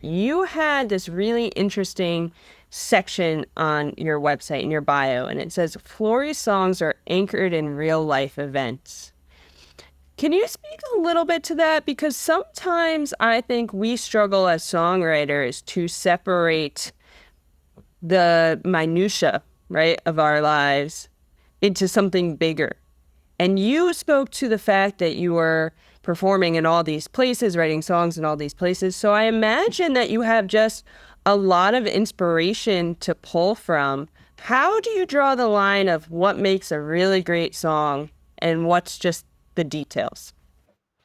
You had this really interesting section on your website in your bio, and it says Florie's songs are anchored in real life events. Can you speak a little bit to that? Because sometimes I think we struggle as songwriters to separate the minutia, right, of our lives into something bigger. And you spoke to the fact that you were performing in all these places, writing songs in all these places. So I imagine that you have just a lot of inspiration to pull from. How do you draw the line of what makes a really great song and what's just the details?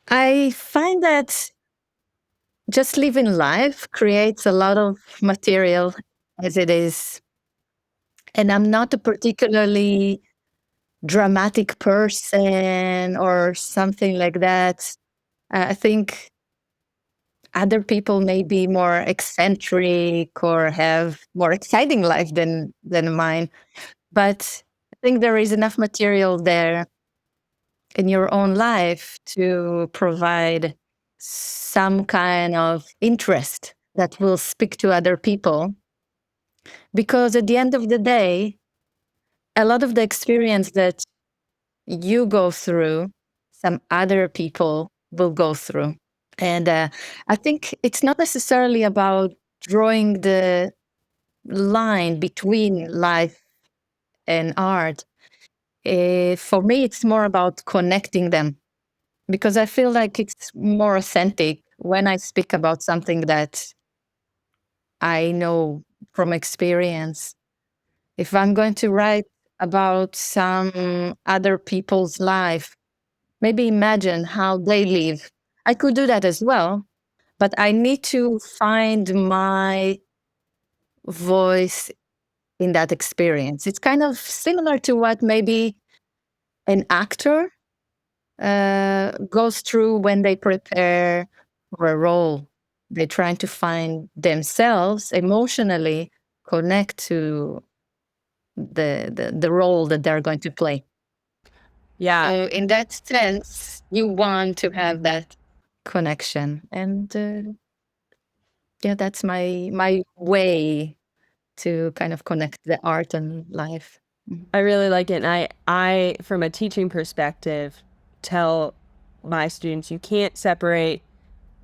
I find that just living life creates a lot of material as it is. And I'm not a particularly dramatic person or something like that. I think other people may be more eccentric or have more exciting life than mine. But I think there is enough material there in your own life to provide some kind of interest that will speak to other people. Because at the end of the day, a lot of the experience that you go through, some other people will go through. And I think it's not necessarily about drawing the line between life and art. For me, it's more about connecting them because I feel like it's more authentic when I speak about something that I know from experience. If I'm going to write about some other people's life, maybe imagine how they live. I could do that as well, but I need to find my voice in that experience. It's kind of similar to what maybe an actor goes through when they prepare for a role. They're trying to find themselves emotionally connect to the role that they're going to play. Yeah, So in that sense, you want to have that connection, and yeah, that's my way to kind of connect the art and life. Mhm. I really like it. And I, from a teaching perspective, tell my students you can't separate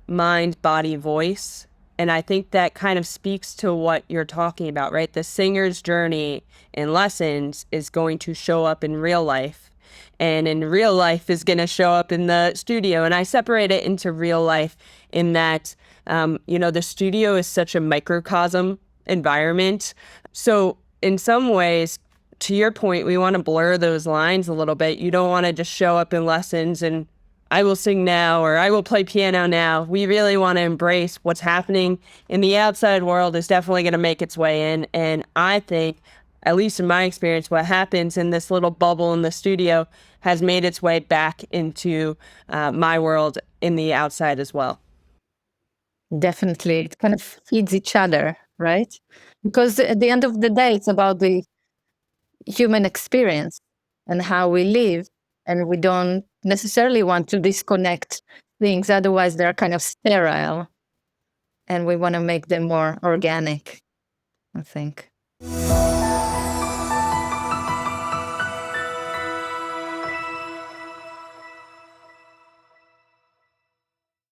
mind, body, voice. And I think that kind of speaks to what you're talking about, right? The singer's journey in lessons is going to show up in real life, and in real life is going to show up in the studio. And I separate it into real life in that, the studio is such a microcosm environment. So, in some ways, to your point, we want to blur those lines a little bit. You don't want to just show up in lessons and I will sing now or I will play piano now. We really want to embrace what's happening in the outside world is definitely going to make its way in. And I think, at least in my experience, what happens in this little bubble in the studio has made its way back into my world in the outside as well. Definitely, it kind of feeds each other, right? Because at the end of the day, it's about the human experience and how we live, and we don't necessarily want to disconnect things. Otherwise, they're kind of sterile, and we want to make them more organic, I think.